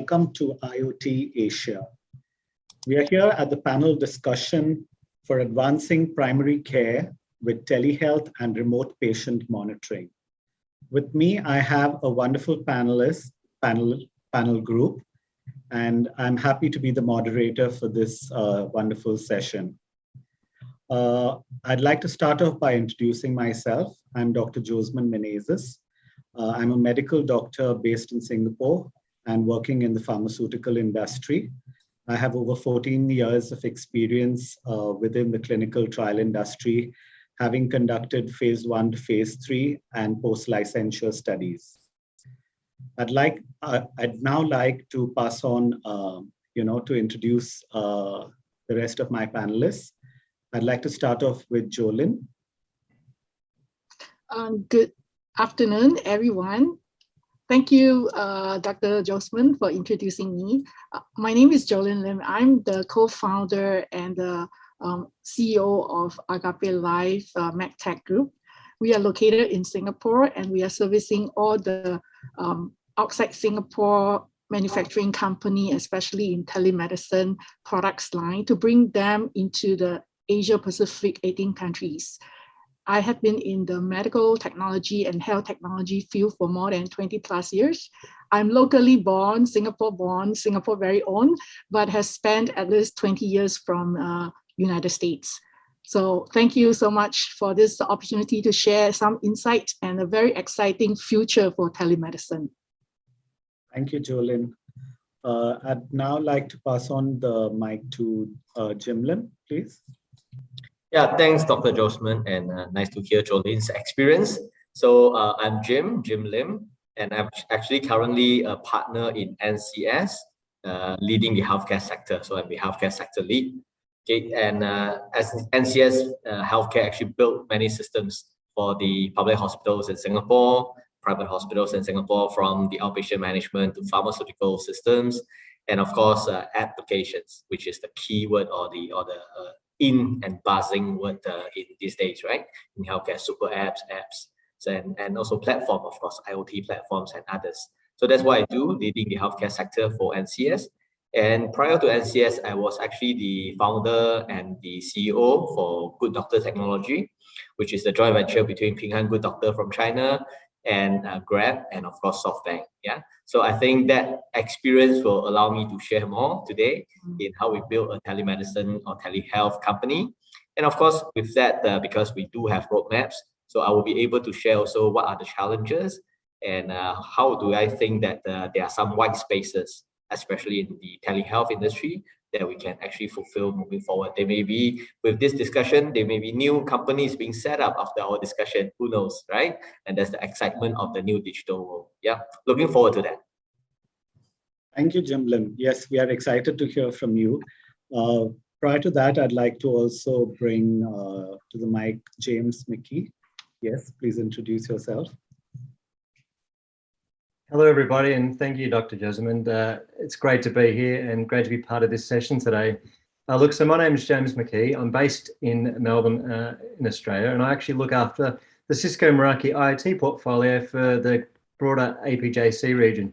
welcome to IoT Asia. We are here at the panel discussion for advancing primary care with telehealth and remote patient monitoring. With me, I have a wonderful panel group, and I'm happy to be the moderator for this wonderful session. I'd like to start off by introducing myself. I'm Dr. Josman Menezes. I'm a medical doctor based in Singapore and working in the pharmaceutical industry. I have over 14 years of experience within the clinical trial industry, having conducted phase 1 to phase 3 and post-licensure studies. I'd now like to pass on, to introduce the rest of my panelists. I'd like to start off with Jolyn. Good afternoon, everyone. Thank you, Dr. Josman, for introducing me. My name is Jolyn Lim. I'm the co-founder and the CEO of Agape Life MedTech Group. We are located in Singapore, and we are servicing all the outside Singapore manufacturing company, especially in telemedicine products line, to bring them into the Asia Pacific 18 countries. I have been in the medical technology and health technology field for more than 20 plus years. I'm locally born, Singapore very own, but has spent at least 20 years from United States. So thank you so much for this opportunity to share some insight and a very exciting future for telemedicine. Thank you, Jolyn. I'd now like to pass on the mic to Jim Lim, please. Yeah, thanks, Dr. Josman, and nice to hear Jolyn's experience. So I'm Jim Lim, and I'm actually currently a partner in NCS, leading the healthcare sector. So I'm the healthcare sector lead. Okay, and as NCS Healthcare actually built many systems for the public hospitals in Singapore, private hospitals in Singapore, from the outpatient management to pharmaceutical systems, and of course applications, which is the keyword or the in and buzzing word in these days, right? In healthcare, super apps, and also platform, of course, IoT platforms and others. So that's what I do, leading the healthcare sector for NCS. And prior to NCS, I was actually the founder and the CEO for Good Doctor Technology, which is the joint venture between Ping Han Good Doctor from China and Grab, and of course SoftBank. Yeah, so I think that experience will allow me to share more today in how we build a telemedicine or telehealth company. And of course, with that, because we do have roadmaps, so I will be able to share also what are the challenges and how do I think that there are some white spaces, especially in the telehealth industry, that we can actually fulfill moving forward. There may be, with this discussion, there may be new companies being set up after our discussion, who knows, right? And that's the excitement of the new digital world. Yeah, looking forward to that. Thank you, Jim Lim. Yes, we are excited to hear from you. Prior to that, I'd like to also bring to the mic James Mickey. Yes, please introduce yourself. Hello, everybody, and thank you, Dr. Josman. It's great to be here and great to be part of this session today. Look, so my name is James McKee. I'm based in Melbourne, in Australia, and I actually look after the Cisco Meraki IoT portfolio for the broader APJC region.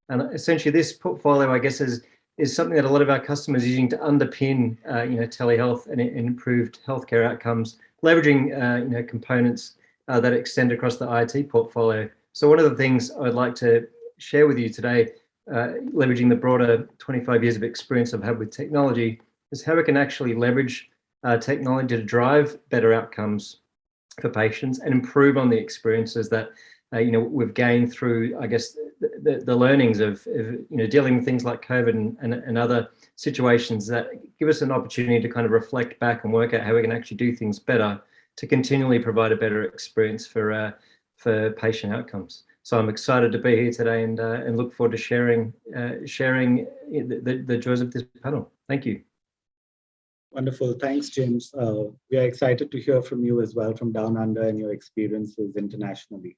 And essentially, this portfolio, I guess, is something that a lot of our customers are using to underpin, telehealth and improved healthcare outcomes, leveraging, components that extend across the IoT portfolio. So one of the things I'd like to share with you today, leveraging the broader 25 years of experience I've had with technology, is how we can actually leverage technology to drive better outcomes for patients and improve on the experiences that we've gained through, I guess, the learnings of dealing with things like COVID and other situations that give us an opportunity to kind of reflect back and work out how we can actually do things better to continually provide a better experience for patient outcomes. So I'm excited to be here today and look forward to sharing the joys of this panel. Thank you. Wonderful. Thanks, James. We are excited to hear from you as well from Down Under and your experiences internationally.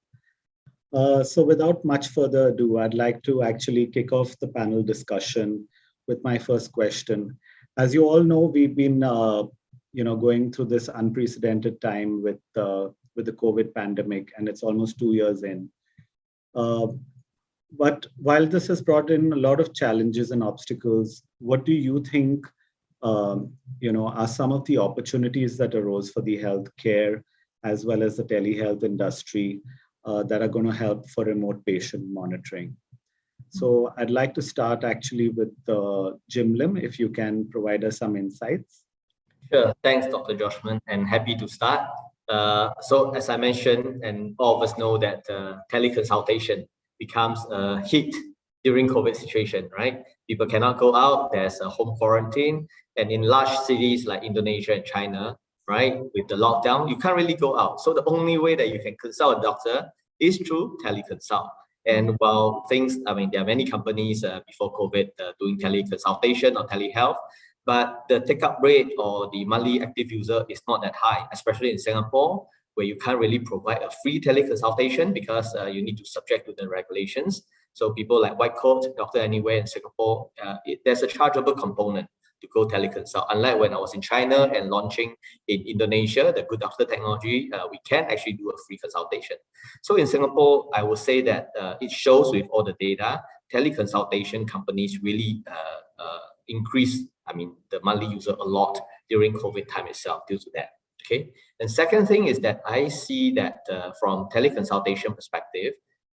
So without much further ado, I'd like to actually kick off the panel discussion with my first question. As you all know, we've been going through this unprecedented time with the COVID pandemic, and it's almost 2 years in. But while this has brought in a lot of challenges and obstacles, what do you think are some of the opportunities that arose for the healthcare as well as the telehealth industry that are going to help for remote patient monitoring? So I'd like to start actually with Jim Lim, if you can provide us some insights. Sure. Thanks, Dr. Joshman, and happy to start. So as I mentioned, and all of us know that teleconsultation becomes a hit during COVID situation, right? People cannot go out, there's a home quarantine, and in large cities like Indonesia and China, right, with the lockdown, you can't really go out. So the only way that you can consult a doctor is through teleconsult. And while there are many companies before COVID doing teleconsultation or telehealth, but the take-up rate or the monthly active user is not that high, especially in Singapore, where you can't really provide a free teleconsultation because you need to subject to the regulations. So people like White Coat, Doctor Anywhere in Singapore, there's a chargeable component to go teleconsult. Unlike when I was in China and launching in Indonesia, the Good Doctor technology, we can actually do a free consultation. So in Singapore, I would say that it shows with all the data, teleconsultation companies really increase the monthly user a lot during COVID time itself due to that. Okay. And second thing is that I see that from teleconsultation perspective,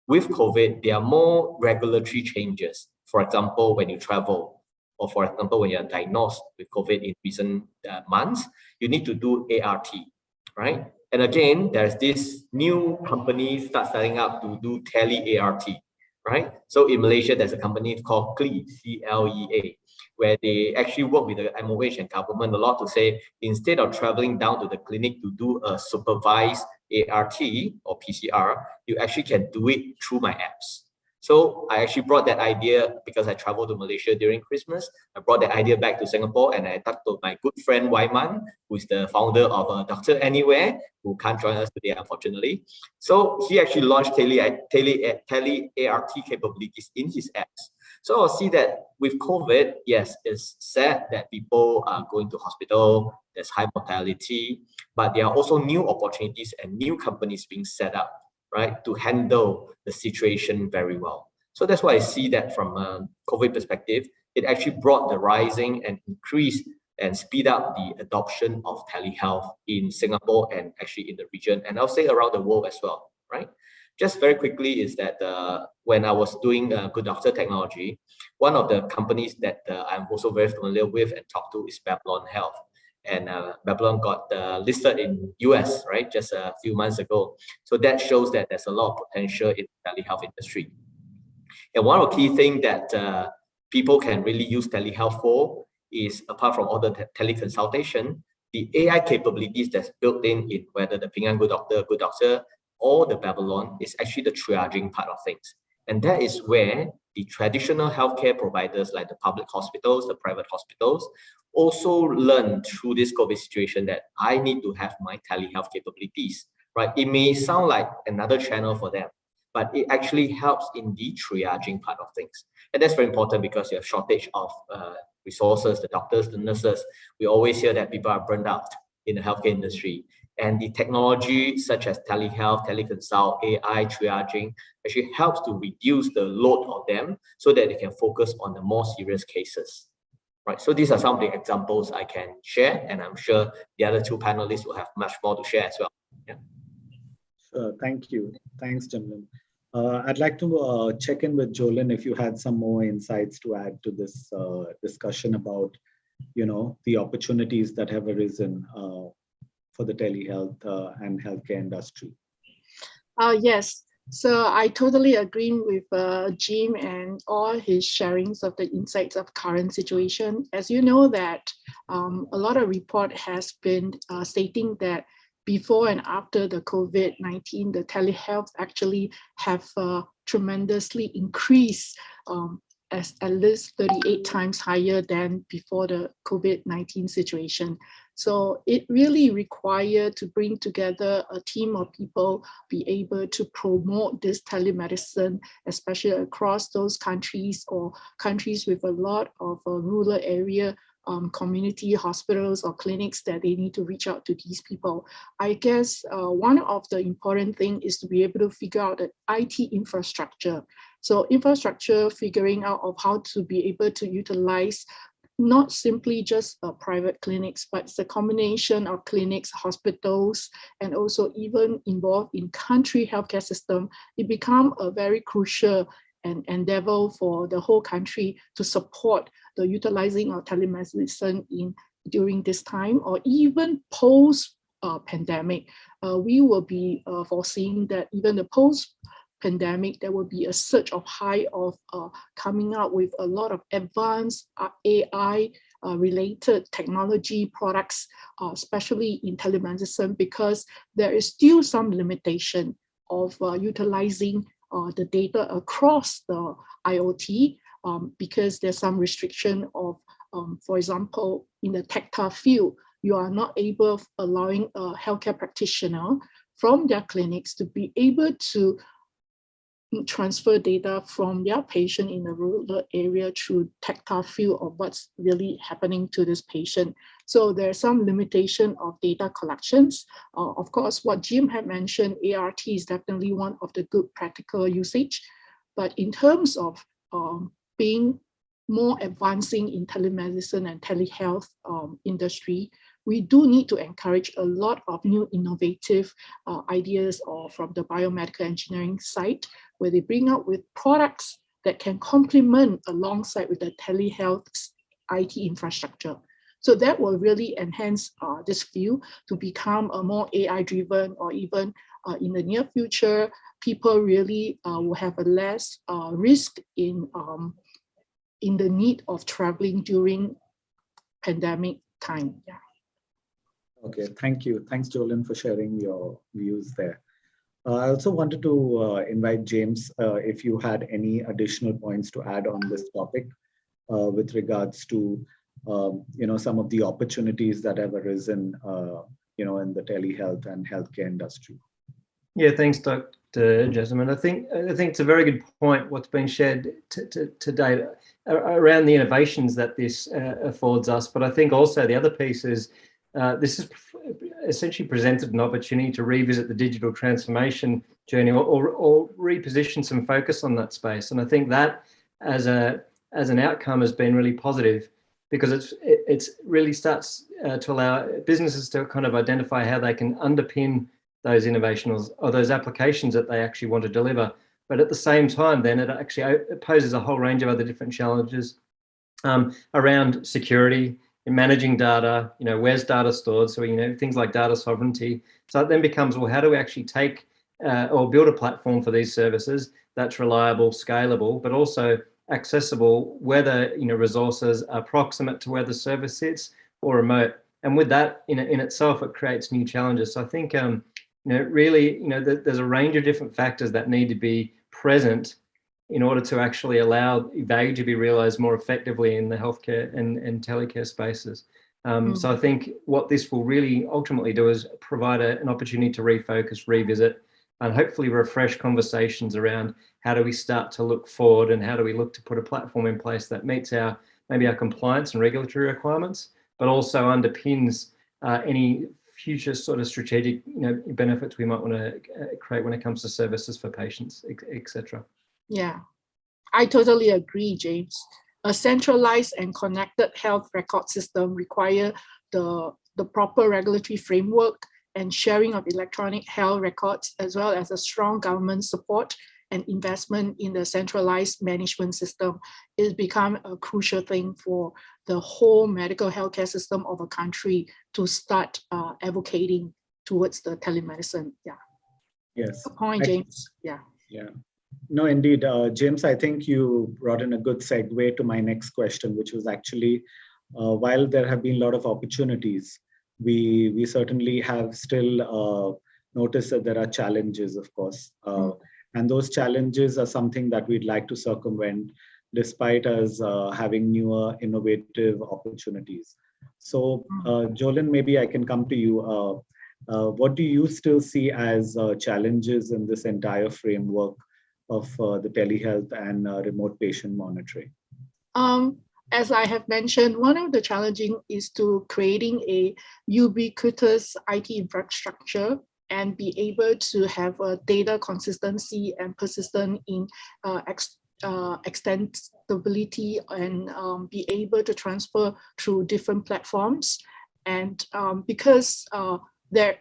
with COVID, there are more regulatory changes. For example, when you travel, or for example, when you're diagnosed with COVID in recent months, you need to do ART, right? And again, there's this new company starting up to do tele-ART, right? So in Malaysia, there's a company called CLEA, C-L-E-A, where they actually work with the MOH and government a lot to say, instead of traveling down to the clinic to do a supervised ART or PCR, you actually can do it through my apps. So I actually brought that idea because I traveled to Malaysia during Christmas. I brought that idea back to Singapore and I talked to my good friend Waiman, who is the founder of Doctor Anywhere, who can't join us today, unfortunately. So he actually launched tele-ART capabilities in his apps. So I'll see that with COVID, yes, it's sad that people are going to hospital, there's high mortality, but there are also new opportunities and new companies being set up, right, to handle the situation very well. So that's why I see that from a COVID perspective, it actually brought the rising and increase and speed up the adoption of telehealth in Singapore and actually in the region, and I'll say around the world as well, right? Just very quickly is that when I was doing Good Doctor technology, one of the companies that I'm also very familiar with and talked to is Babylon Health. And Babylon got listed in US, right, just a few months ago. So that shows that there's a lot of potential in the telehealth industry. And one of the key things that people can really use telehealth for is, apart from all the teleconsultation, the AI capabilities that's built in whether the Ping An Good Doctor, or the Babylon is actually the triaging part of things. And that is where the traditional healthcare providers like the public hospitals, the private hospitals, also learn through this COVID situation that I need to have my telehealth capabilities, right? It may sound like another channel for them, but it actually helps in the triaging part of things. And that's very important because you have shortage of resources, the doctors, the nurses. We always hear that people are burned out in the healthcare industry. And the technology such as telehealth, teleconsult, AI, triaging actually helps to reduce the load of them so that they can focus on the more serious cases. Right. So these are some of the examples I can share, and I'm sure the other two panelists will have much more to share as well. Yeah. Sure. Thank you. Thanks, Jim. I'd like to check in with Jolin if you had some more insights to add to this discussion about, the opportunities that have arisen for the telehealth and healthcare industry. Yes. So I totally agree with Jim and all his sharings of the insights of current situation. As you know that a lot of report has been stating that before and after the COVID-19, the telehealth actually have tremendously increased as at least 38 times higher than before the COVID-19 situation. So it really required to bring together a team of people, be able to promote this telemedicine, especially across those countries or countries with a lot of rural area community hospitals or clinics that they need to reach out to these people. I guess one of the important things is to be able to figure out the IT infrastructure. So infrastructure, figuring out of how to be able to utilize not simply just private clinics, but it's a combination of clinics, hospitals, and also even involved in country healthcare system. It become a very crucial endeavor for the whole country to support the utilizing of telemedicine during this time, or even post pandemic. We will be foreseeing that even the post pandemic, there will be a surge of high of coming out with a lot of advanced AI related technology products, especially in telemedicine, because there is still some limitation of utilizing the data across the IoT, because there's some restriction of, for example, in the tactile field, you are not able of allowing a healthcare practitioner from their clinics to be able to transfer data from their patient in the rural area through tactile feel of what's really happening to this patient. So there's some limitation of data collections. Of course, what Jim had mentioned, ART is definitely one of the good practical usage. But in terms of being more advancing in telemedicine and telehealth industry, we do need to encourage a lot of new innovative ideas or from the biomedical engineering side, where they bring out with products that can complement alongside with the telehealth IT infrastructure. So that will really enhance this field to become a more AI-driven, or even in the near future, people really will have a less risk in the need of traveling during pandemic time. Yeah. Okay, thank you. Thanks, Jolyn, for sharing your views there. I also wanted to invite James, if you had any additional points to add on this topic with regards to some of the opportunities that have arisen in the telehealth and healthcare industry. Yeah, thanks, Dr. Jessamine. I think it's a very good point what's been shared today around the innovations that this affords us. But I think also the other piece is this has essentially presented an opportunity to revisit the digital transformation journey, or reposition some focus on that space. And I think that as an outcome has been really positive, because it's really starts to allow businesses to kind of identify how they can underpin those innovations or those applications that they actually want to deliver. But at the same time, then it poses a whole range of other different challenges around security, in managing data, where's data stored? So, things like data sovereignty. So it then becomes, well, how do we actually take or build a platform for these services that's reliable, scalable, but also accessible, whether resources are proximate to where the service sits or remote. And with that in itself, it creates new challenges. So I think really, there's a range of different factors that need to be present in order to actually allow value to be realized more effectively in the healthcare and telecare spaces. So I think what this will really ultimately do is provide an opportunity to refocus, revisit, and hopefully refresh conversations around how do we start to look forward, and how do we look to put a platform in place that meets maybe our compliance and regulatory requirements, but also underpins any future sort of strategic benefits we might want to create when it comes to services for patients, etc. Yeah, I totally agree, James. A centralized and connected health record system require the proper regulatory framework and sharing of electronic health records, as well as a strong government support and investment in the centralized management system. Is become a crucial thing for the whole medical healthcare system of a country to start advocating towards the telemedicine. Yeah. Yes. Good point, James. Yeah. Yeah. No, indeed, James, I think you brought in a good segue to my next question, which was actually, while there have been a lot of opportunities, we certainly have still noticed that there are challenges, of course. And those challenges are something that we'd like to circumvent, despite us having newer, innovative opportunities. So, Jolyn, maybe I can come to you. What do you still see as challenges in this entire framework of the telehealth and remote patient monitoring? As I have mentioned, one of the challenging is to creating a ubiquitous IT infrastructure and be able to have a data consistency and persistent in extensibility, and be able to transfer through different platforms. And because there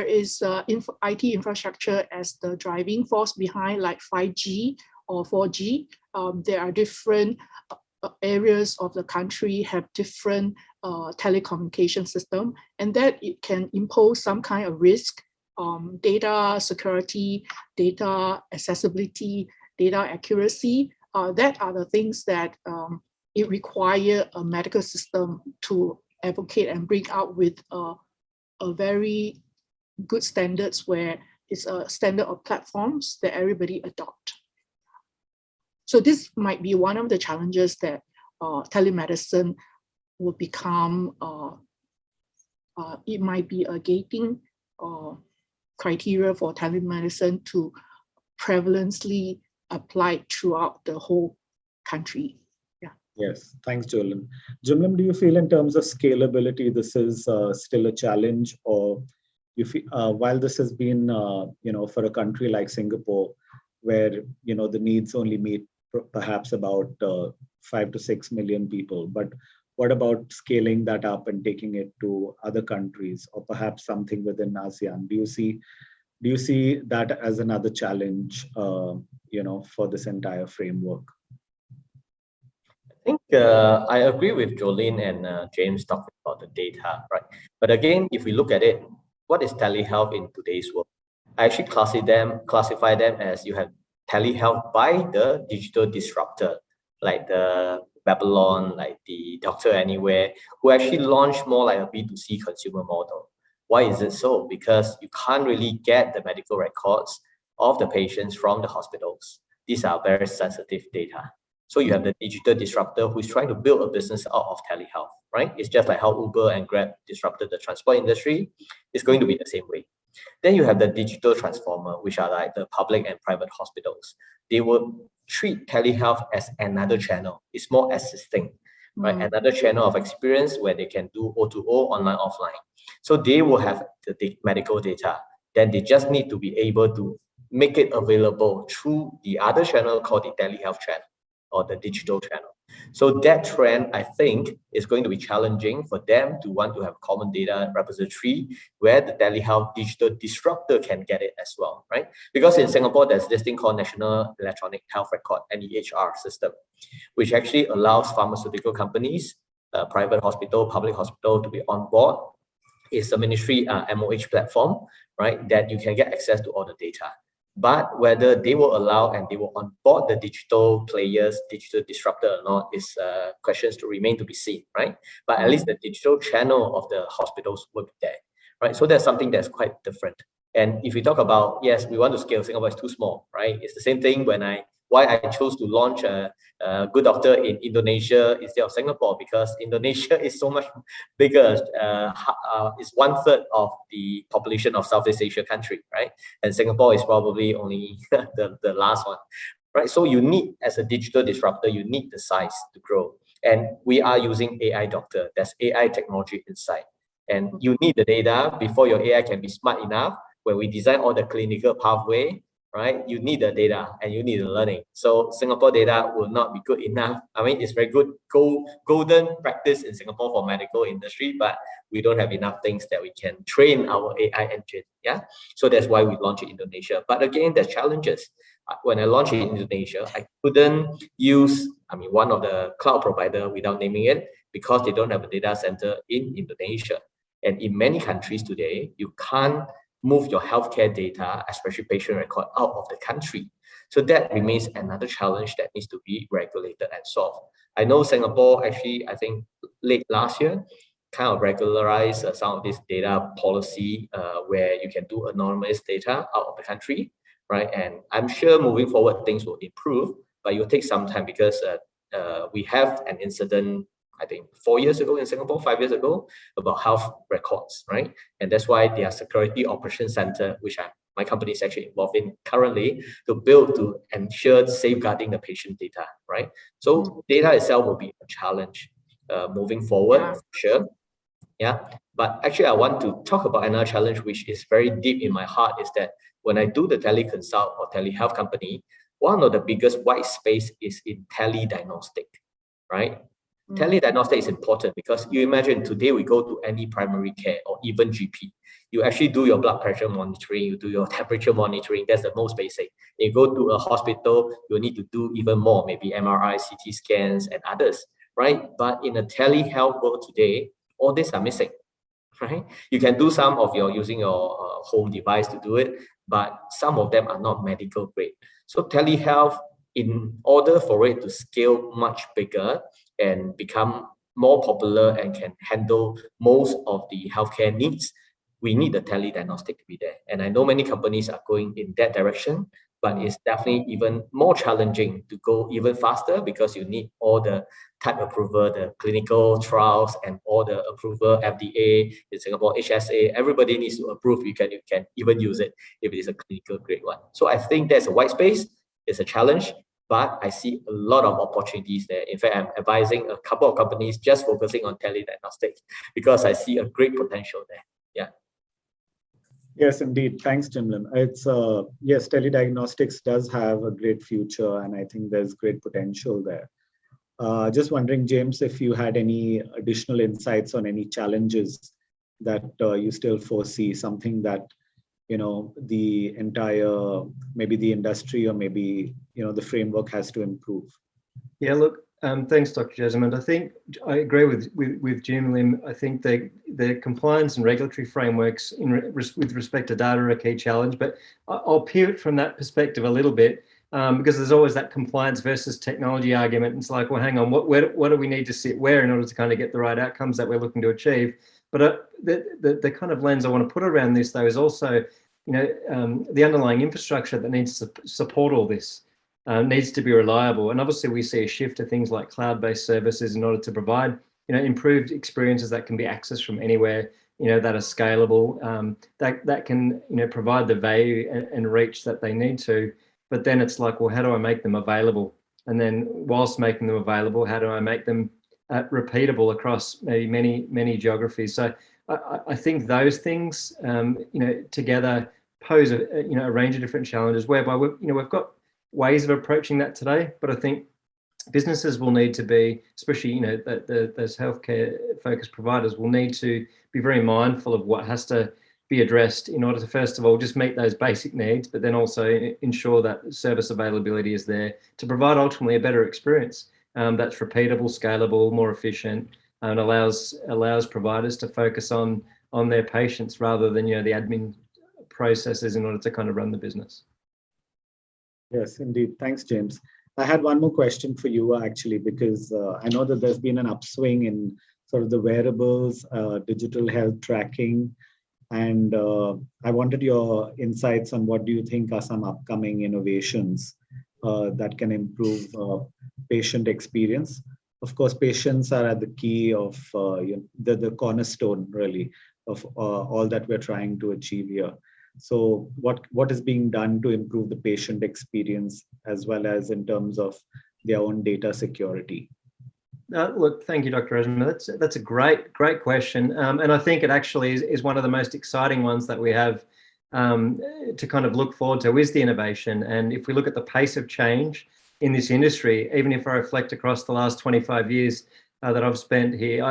is IT infrastructure as the driving force behind, like 5G or 4G, there are different areas of the country have different telecommunication system, and that it can impose some kind of risk, data security, data accessibility, data accuracy. That are the things that it require a medical system to advocate and bring out with a very good standards, where it's a standard of platforms that everybody adopt. So this might be one of the challenges that telemedicine will become, it might be a gating criteria for telemedicine to prevalently applied throughout the whole country. Yeah. Yes, thanks, Jolene. Jimlim, do you feel in terms of scalability, this is still a challenge, or you feel, while this has been, for a country like Singapore, where, the needs only meet perhaps about 5 to 6 million people, but what about scaling that up and taking it to other countries, or perhaps something within ASEAN? Do you see that as another challenge, for this entire framework? I think I agree with Jolene and James talking about the data, right? But again, if we look at it, what is telehealth in today's world? I actually classify them as you have telehealth by the digital disruptor, like the Babylon, like the Doctor Anywhere, who actually launched more like a B2C consumer model. Why is it so? Because you can't really get the medical records of the patients from the hospitals. These are very sensitive data. So you have the digital disruptor who's trying to build a business out of telehealth, right? It's just like how Uber and Grab disrupted the transport industry. It's going to be the same way. Then you have the digital transformer, which are like the public and private hospitals. They will treat telehealth as another channel. It's more assisting, right? Another channel of experience where they can do O2O, online, offline. So they will have the medical data. Then they just need to be able to make it available through the other channel called the telehealth channel or the digital channel. So that trend, I think, is going to be challenging for them to want to have common data repository where the telehealth digital disruptor can get it as well, right? Because in Singapore, there's this thing called National Electronic Health Record, NEHR system, which actually allows pharmaceutical companies, private hospital, public hospital to be on board. It's a ministry MOH platform, right, that you can get access to all the data. But whether they will allow and they will onboard the digital players, digital disruptor or not, is questions to remain to be seen, right? But at least the digital channel of the hospitals will be there, right? So that's something that's quite different. And if we talk about, yes, we want to scale, Singapore is too small, right? It's the same thing why I chose to launch a Good Doctor in Indonesia instead of Singapore, because Indonesia is so much bigger. It's 1/3 of the population of Southeast Asia country, right? And Singapore is probably only the last one, right? So you need, as a digital disruptor, you need the size to grow. And we are using AI doctor. There's AI technology inside. And you need the data before your AI can be smart enough. When we design all the clinical pathway, right, you need the data and you need the learning. So Singapore data will not be good enough. I mean, it's very good golden practice in Singapore for medical industry, but we don't have enough things that we can train our AI engine. Yeah, so that's why we launched in Indonesia. But again, there's challenges. When I launched in Indonesia, I couldn't use, one of the cloud provider without naming it, because they don't have a data center in Indonesia. And in many countries today, you can't move your healthcare data, especially patient record, out of the country. So that remains another challenge that needs to be regulated and solved. I know Singapore actually, I think late last year, kind of regularized some of this data policy where you can do anonymous data out of the country, right? And I'm sure moving forward, things will improve, but it will take some time because we have an incident, I think 4 years ago in Singapore, 5 years ago, about health records, right? And that's why their security operations center, which my company is actually involved in currently, to build to ensure safeguarding the patient data, right? So data itself will be a challenge moving forward, for sure. Yeah, but actually I want to talk about another challenge which is very deep in my heart, is that when I do the teleconsult or telehealth company, one of the biggest white space is in tele diagnostic, right? Tele diagnostic is important because you imagine today we go to any primary care or even GP, you actually do your blood pressure monitoring, you do your temperature monitoring, that's the most basic. You go to a hospital, you need to do even more, maybe MRI, CT scans and others, right? But in a telehealth world today, all these are missing, right? You can do some of your using your home device to do it, but some of them are not medical grade. So telehealth, in order for it to scale much bigger and become more popular and can handle most of the healthcare needs, we need the tele-diagnostic to be there. And I know many companies are going in that direction, but it's definitely even more challenging to go even faster because you need all the type approval, the clinical trials and all the approval, FDA in Singapore, HSA, everybody needs to approve. You can even use it if it is a clinical grade one. So I think there's a white space, it's a challenge, but I see a lot of opportunities there. In fact, I'm advising a couple of companies just focusing on tele-diagnostics because I see a great potential there. Yeah. Yes, indeed. Thanks, Jim Lim. It's yes, telediagnostics does have a great future, and I think there's great potential there. Just wondering, James, if you had any additional insights on any challenges that you still foresee, something that the entire, maybe the industry or maybe the framework has to improve. Yeah, look, thanks, Dr. Jessamine. I think I agree with Jim Lim. I think the compliance and regulatory frameworks with respect to data are a key challenge, but I'll pivot from that perspective a little bit because there's always that compliance versus technology argument. It's like, well, hang on, what do we need to sit where in order to kind of get the right outcomes that we're looking to achieve? But the kind of lens I want to put around this, though, is also, the underlying infrastructure that needs to support all this. Needs to be reliable, and obviously we see a shift to things like cloud-based services in order to provide improved experiences that can be accessed from anywhere, that are scalable, that can provide the value and reach that they need to. But then it's like, well, how do I make them available? And then whilst making them available, how do I make them repeatable across maybe many geographies? So I think those things together pose a range of different challenges, whereby we've got ways of approaching that today, but I think businesses will need to be, especially those healthcare focused providers, will need to be very mindful of what has to be addressed in order to, first of all, just meet those basic needs, but then also ensure that service availability is there to provide ultimately a better experience that's repeatable, scalable, more efficient, and allows providers to focus on their patients rather than the admin processes in order to kind of run the business. Yes, indeed. Thanks, James. I had one more question for you, actually, because I know that there's been an upswing in sort of the wearables, digital health tracking, and I wanted your insights on what do you think are some upcoming innovations that can improve patient experience. Of course, patients are at the key of the cornerstone, really, of all that we're trying to achieve here. So what is being done to improve the patient experience as well as in terms of their own data security? Look, thank you, Dr. Jessamine. That's a great question. And I think it actually is one of the most exciting ones that we have to kind of look forward to, is the innovation. And if we look at the pace of change in this industry, even if I reflect across the last 25 years that I've spent here,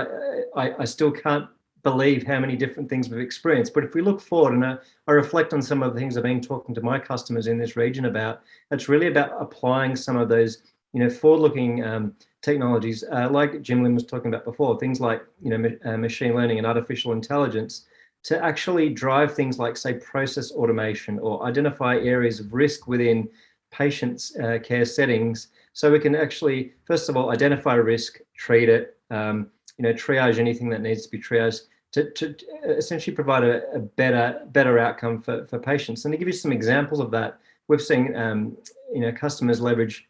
I still can't believe how many different things we've experienced. But if we look forward, and I reflect on some of the things I've been talking to my customers in this region about, it's really about applying some of those forward-looking technologies like Jim Lim was talking about before, things like machine learning and artificial intelligence, to actually drive things like, say, process automation or identify areas of risk within patients' care settings, so we can actually, first of all, identify risk, treat it, triage anything that needs to be triaged, to essentially provide a better outcome for patients. And to give you some examples of that, we've seen customers leverage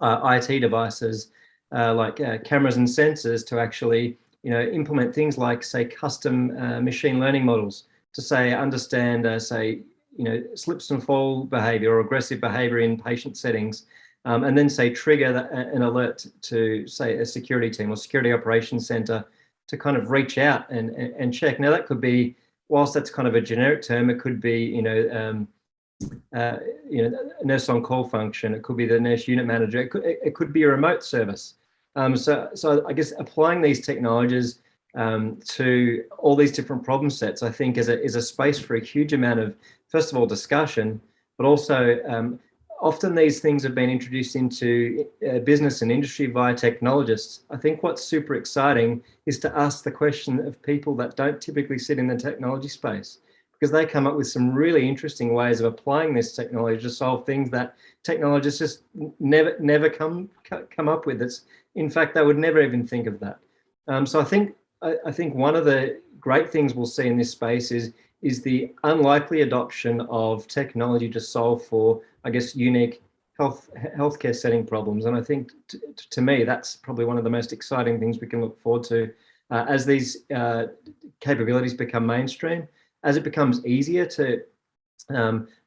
IT devices like cameras and sensors to actually implement things like, say, custom machine learning models to, say, understand slips and fall behavior or aggressive behavior in patient settings, and then, say, trigger an alert to, say, a security team or security operations center kind of reach out and check. Now that could be, whilst that's kind of a generic term, it could be nurse on call function. It could be the nurse unit manager. It could be a remote service. So I guess applying these technologies to all these different problem sets, I think is a space for a huge amount of, first of all, discussion, but also often these things have been introduced into business and industry via technologists. I think what's super exciting is to ask the question of people that don't typically sit in the technology space, because they come up with some really interesting ways of applying this technology to solve things that technologists just never come up with. It's, in fact, they would never even think of that. So I think one of the great things we'll see in this space is the unlikely adoption of technology to solve for, I guess, unique healthcare setting problems. And I think, to me, that's probably one of the most exciting things we can look forward to as these capabilities become mainstream, as it becomes easier to,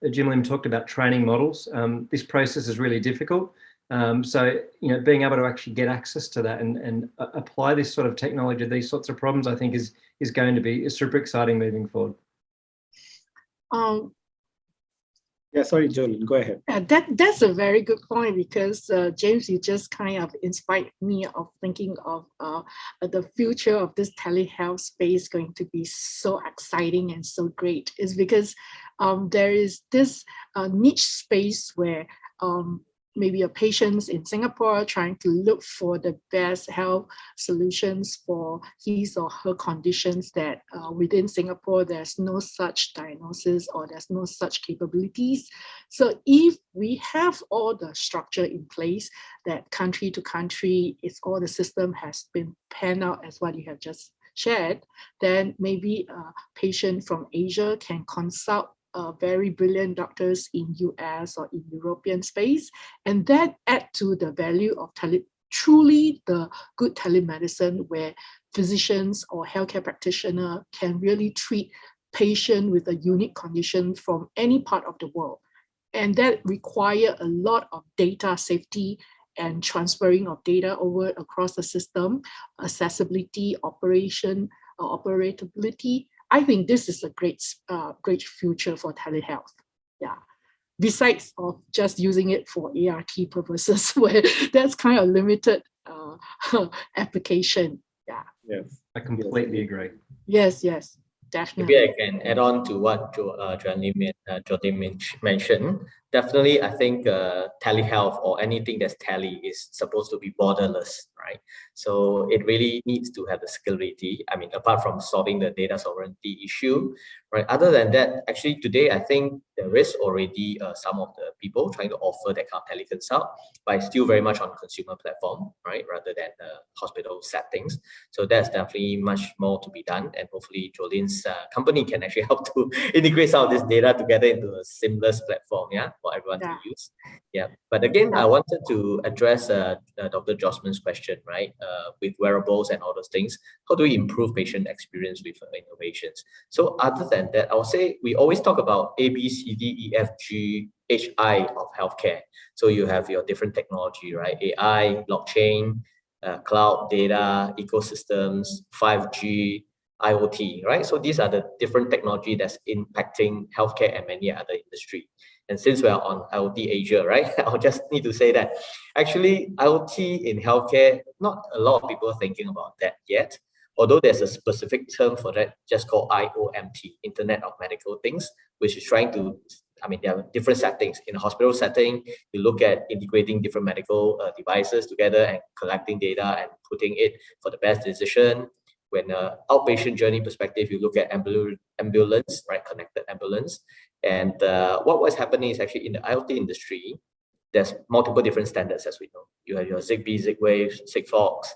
Jim Lim talked about training models. This process is really difficult. So, being able to actually get access to that and apply this sort of technology to these sorts of problems, I think is going to be super exciting moving forward. Yeah, sorry, Jolene, go ahead. Yeah, that's a very good point, because James, you just kind of inspired me of thinking of the future of this telehealth space going to be so exciting and so great. Is because there is this niche space where maybe a patient in Singapore trying to look for the best health solutions for his or her conditions that within Singapore, there's no such diagnosis or there's no such capabilities. So if we have all the structure in place that country to country, it's all the system has been panned out as what you have just shared, then maybe a patient from Asia can consult very brilliant doctors in US or in European space, and that add to the value of truly the good telemedicine, where physicians or healthcare practitioner can really treat patient with a unique condition from any part of the world. And that require a lot of data safety and transferring of data over across the system, accessibility, operability. I think this is a great future for telehealth. Yeah. Besides of just using it for ART purposes, where that's kind of limited application. Yeah. Yes. I completely agree. Yes, definitely. Maybe I can add on to what Jolene mentioned. Definitely, I think telehealth or anything that's tele is supposed to be borderless, right? So it really needs to have the scalability. I mean, apart from solving the data sovereignty issue, right? Other than that, actually today, I think there is already some of the people trying to offer that kind of teleconsult, but it's still very much on consumer platform, right? Rather than hospital settings. So that's definitely much more to be done. And hopefully Jolene's company can actually help to integrate some of this data together into a seamless platform, yeah, for everyone to use. Yeah. But again, I wanted to address Dr. Josman's question, right? With wearables and all those things, how do we improve patient experience with innovations? So other than that, I would say we always talk about A, B, C, D, E, F, G, H, I of healthcare. So you have your different technology, right? AI, blockchain, cloud data, ecosystems, 5G, IoT, right? So these are the different technology that's impacting healthcare and many other industry. And since we are on IoT Asia, right? I'll just need to say that actually IoT in healthcare, not a lot of people are thinking about that yet. Although there's a specific term for that, just called IoMT, Internet of Medical Things, which is trying to, I mean, there are different settings. In a hospital setting, you look at integrating different medical devices together and collecting data and putting it for the best decision. When outpatient journey perspective, you look at ambulance, right? Connected ambulance. And what was happening is actually in the IoT industry, there's multiple different standards, as we know. You have your Zigbee, Z-Wave, Sigfox,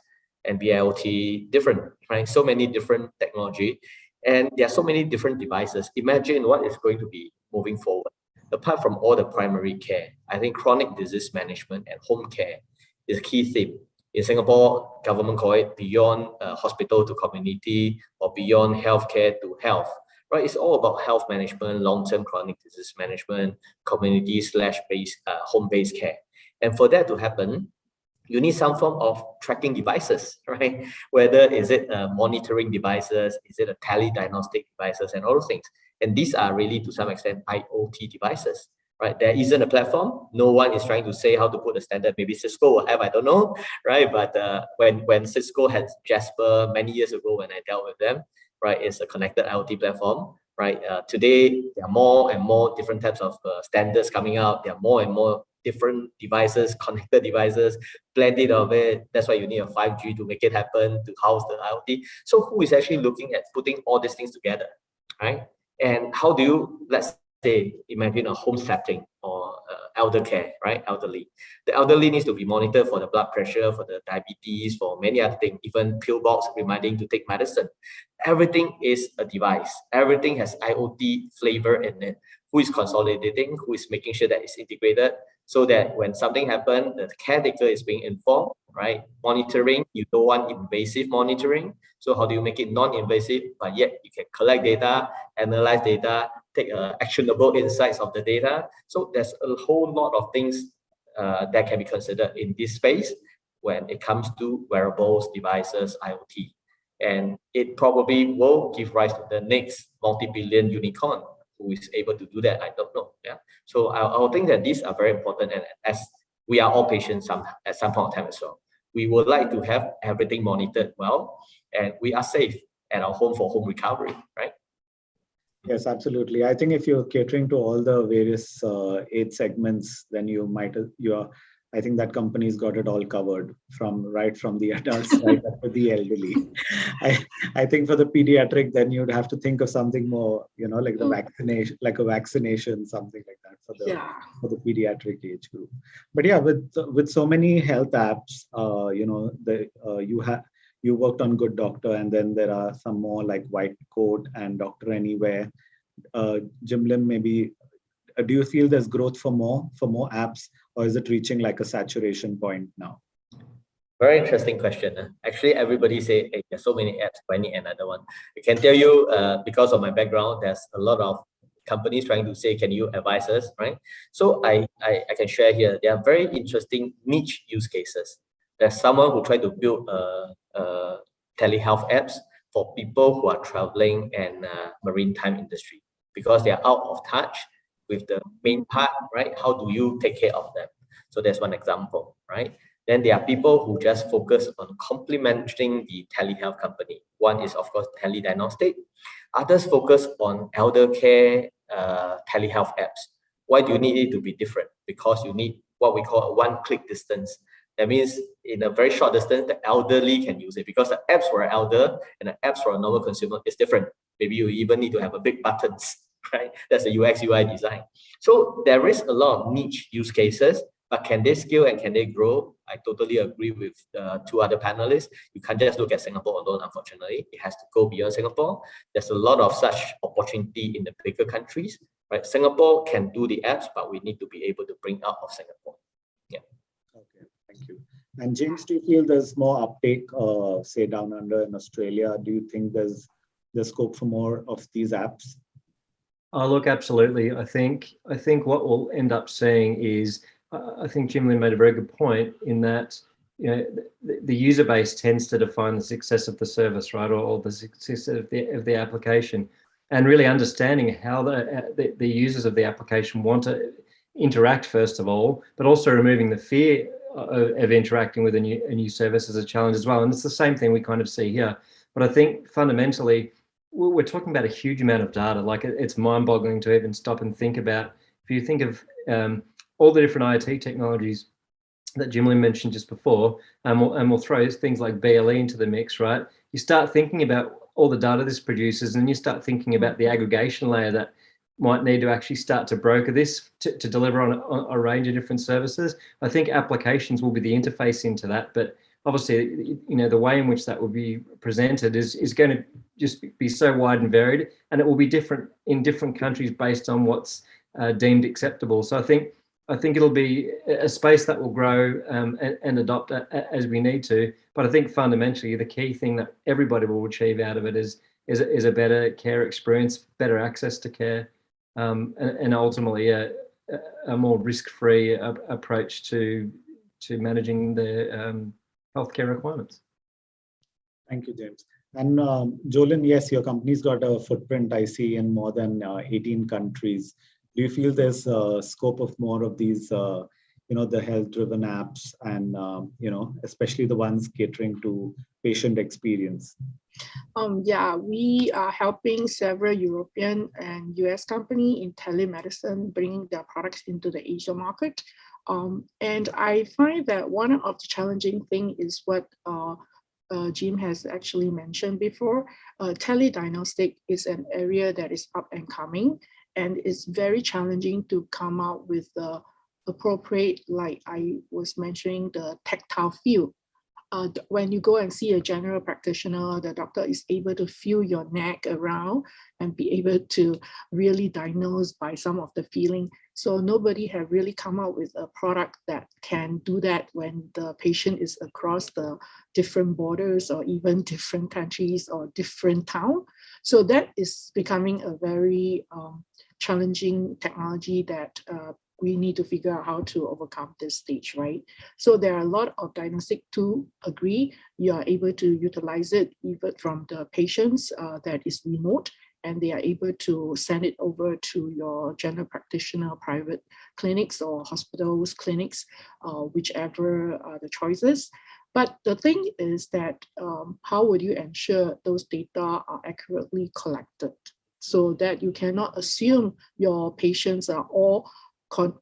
NB-IoT, different, right? So many different technology. And there are so many different devices. Imagine what is going to be moving forward. Apart from all the primary care, I think chronic disease management and home care is a key theme. In Singapore, government call it beyond hospital to community or beyond healthcare to health, right? It's all about health management, long-term chronic disease management, community/home-based care. And for that to happen, you need some form of tracking devices, right? Whether is it monitoring devices, is it a Tele Diagnostic devices, and all those things. And these are really, to some extent, IoT devices, right? There isn't a platform. No one is trying to say how to put a standard. Maybe Cisco will have, I don't know, right? But when Cisco had Jasper many years ago, when I dealt with them, right, it's a connected IoT platform, right? Today, there are more and more different types of standards coming out. There are more and more different devices, connected devices, plenty of it. That's why you need a 5G to make it happen, to house the IoT. So who is actually looking at putting all these things together, right? And how do you, let's say, imagine a home setting or elder care, right? Elderly. The elderly needs to be monitored for the blood pressure, for the diabetes, for many other things, even pill box reminding to take medicine. Everything is a device. Everything has IoT flavor in it. Who is consolidating? Who is making sure that it's integrated so that when something happens, the caretaker is being informed, right? Monitoring, you don't want invasive monitoring. So how do you make it non-invasive, but yet you can collect data, analyze data, take actionable insights of the data. So there's a whole lot of things that can be considered in this space when it comes to wearables, devices, IoT. And it probably will give rise to the next multi-billion unicorn who is able to do that. I don't know. Yeah. So I think that these are very important, and as we are all patients at some point of time as well, we would like to have everything monitored well, and we are safe at our home for home recovery, right? Yes, absolutely. I think if you're catering to all the various age segments, then I think that company's got it all covered right from the adults right up to the elderly. I think for the pediatric, then you'd have to think of something more, like the vaccination, like a vaccination, something like that for the pediatric age group. But yeah, with so many health apps, you worked on Good Doctor, and then there are some more like White Coat and Doctor Anywhere. Jim Lim, maybe do you feel there's growth for more apps, or is it reaching like a saturation point now? Very interesting question. Actually, everybody say, hey, there's so many apps, I need another one. I can tell you, because of my background, there's a lot of companies trying to say, can you advise us, right? So I can share here, there are very interesting niche use cases. There's someone who tried to build telehealth apps for people who are traveling and maritime industry, because they are out of touch with the main part, right? How do you take care of them? So that's one example, right? Then there are people who just focus on complementing the telehealth company. One is, of course, Tele Diagnostic. Others focus on elder care telehealth apps. Why do you need it to be different? Because you need what we call a one-click distance. That means in a very short distance, the elderly can use it, because the apps for an elder and the apps for a normal consumer is different. Maybe you even need to have a big buttons, right? That's the UX UI design. So there is a lot of niche use cases, but can they scale and can they grow? I totally agree with two other panelists. You can't just look at Singapore alone, unfortunately. It has to go beyond Singapore. There's a lot of such opportunity in the bigger countries, right? Singapore can do the apps, but we need to be able to bring out of Singapore. Yeah. Okay, thank you. And James, do you feel there's more uptake, say down under in Australia? Do you think there's scope for more of these apps? Oh, look, absolutely. I think what we'll end up seeing is, I think Jim Lin made a very good point in that, the user base tends to define the success of the service, right, or the success of the application, and really understanding how the users of the application want to interact first of all, but also removing the fear of interacting with a new service as a challenge as well. And it's the same thing we kind of see here. But I think fundamentally, we're talking about a huge amount of data. Like, it's mind-boggling to even stop and think about. If you think of all the different IoT technologies that Jim Lim mentioned just before, and we'll throw things like BLE into the mix, right? You start thinking about all the data this produces, and you start thinking about the aggregation layer that might need to actually start to broker this to deliver on a range of different services. I think applications will be the interface into that, but obviously, the way in which that will be presented is going to just be so wide and varied, and it will be different in different countries based on what's deemed acceptable. So I think it'll be a space that will grow and adopt as we need to. But I think fundamentally, the key thing that everybody will achieve out of it is a better care experience, better access to care, and ultimately a more risk-free approach to to managing their healthcare requirements. Thank you, James. And Jolin, yes, your company's got a footprint, I see, in more than 18 countries. Do you feel there's scope of more of these, the health-driven apps and, especially the ones catering to patient experience? Yeah, we are helping several European and US companies in telemedicine bringing their products into the Asia market. And I find that one of the challenging things is what Jim has actually mentioned before. Tele Diagnostic is an area that is up and coming, and it's very challenging to come out with the appropriate, like I was mentioning, the tactile feel. When you go and see a general practitioner, the doctor is able to feel your neck around and be able to really diagnose by some of the feeling. So nobody have really come out with a product that can do that when the patient is across the different borders or even different countries or different town. So that is becoming a very challenging technology that we need to figure out how to overcome this stage, right? So there are a lot of diagnostic tools, agree, you are able to utilize it even from the patients that is remote, and they are able to send it over to your general practitioner, private clinics or hospitals, clinics, whichever are the choices. But the thing is that how would you ensure those data are accurately collected so that you cannot assume your patients are all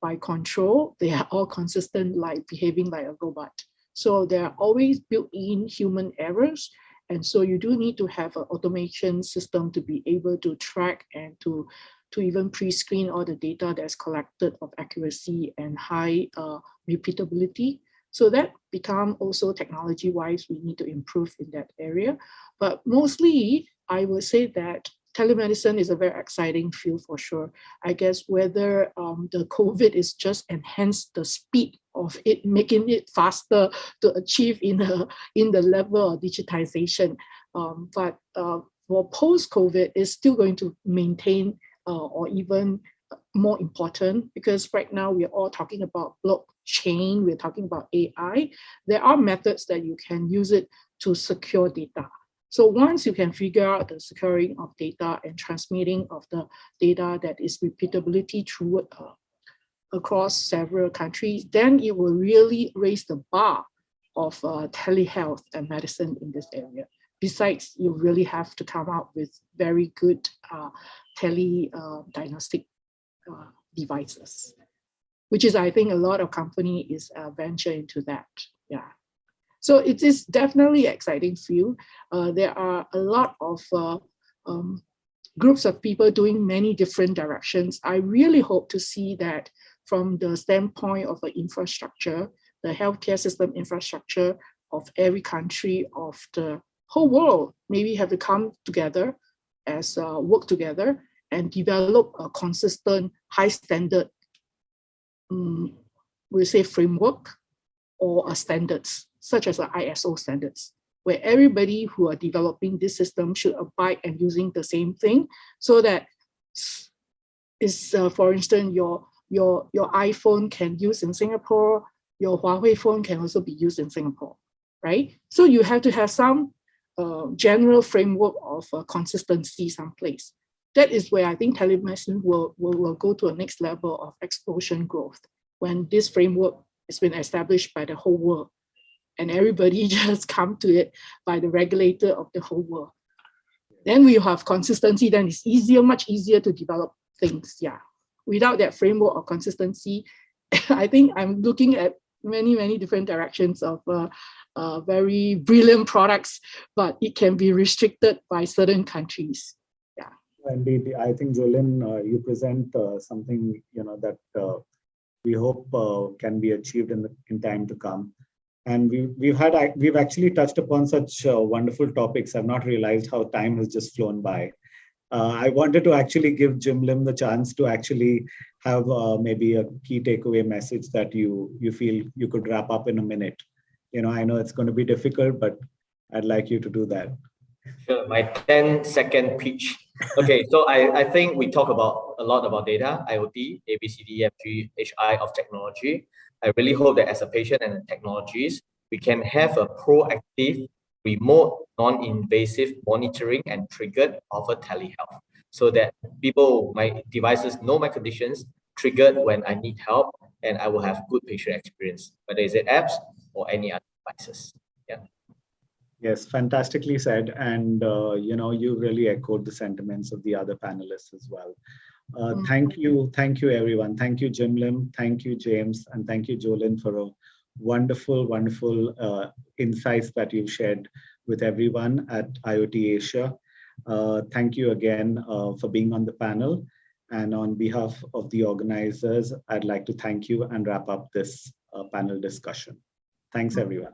by control, they are all consistent, like behaving like a robot. So there are always built-in human errors. And so you do need to have an automation system to be able to track and to even pre-screen all the data that's collected of accuracy and high repeatability. So that become also technology-wise, we need to improve in that area. But mostly, I would say that telemedicine is a very exciting field for sure. I guess whether the COVID is just enhanced the speed of it, making it faster to achieve in the level of digitization. But for post-COVID, it's still going to maintain or even more important, because right now we're all talking about blockchain, we're talking about AI. There are methods that you can use it to secure data. So once you can figure out the securing of data and transmitting of the data that is repeatability through across several countries, then it will really raise the bar of telehealth and medicine in this area. Besides, you really have to come out with very good diagnostic devices, which is, I think, a lot of company is venture into that. Yeah. So it is definitely an exciting field. There are a lot of groups of people doing many different directions. I really hope to see that from the standpoint of the infrastructure, the healthcare system infrastructure of every country of the whole world, maybe have to come together as work together and develop a consistent, high standard, we say framework or standards, such as the ISO standards, where everybody who are developing this system should abide and using the same thing, so that is, for instance, your iPhone can use in Singapore, your Huawei phone can also be used in Singapore, right? So you have to have some general framework of consistency someplace. That is where I think telemedicine will go to a next level of explosion growth, when this framework has been established by the whole world and everybody just come to it by the regulator of the whole world. Then we have consistency, then it's easier, much easier to develop things, yeah. Without that framework of consistency, I think I'm looking at many different directions of very brilliant products, but it can be restricted by certain countries. Yeah. Indeed, I think Jolin, you present something that we hope can be achieved in time to come. And we've actually touched upon such wonderful topics. I've not realized how time has just flown by. I wanted to actually give Jim Lim the chance to actually have maybe a key takeaway message that you feel you could wrap up in a minute. I know it's going to be difficult, but I'd like you to do that. Sure, my 10-second pitch. Okay, so I think we talk about a lot about data, IoT, A, B, C, D, E, F, G, H, I of technology. I really hope that as a patient and a technologist, we can have a proactive, remote, non-invasive monitoring and triggered of a telehealth so that people, my devices know my conditions, triggered when I need help, and I will have good patient experience, whether it's apps or any other devices. Yeah. Yes, fantastically said. And, you really echoed the sentiments of the other panelists as well. Thank you, everyone. Thank you, Jim Lim. Thank you, James. And thank you, Jolyn, for a wonderful insights that you've shared with everyone at IoT Asia. Thank you again for being on the panel. And on behalf of the organizers, I'd like to thank you and wrap up this panel discussion. Thanks, everyone.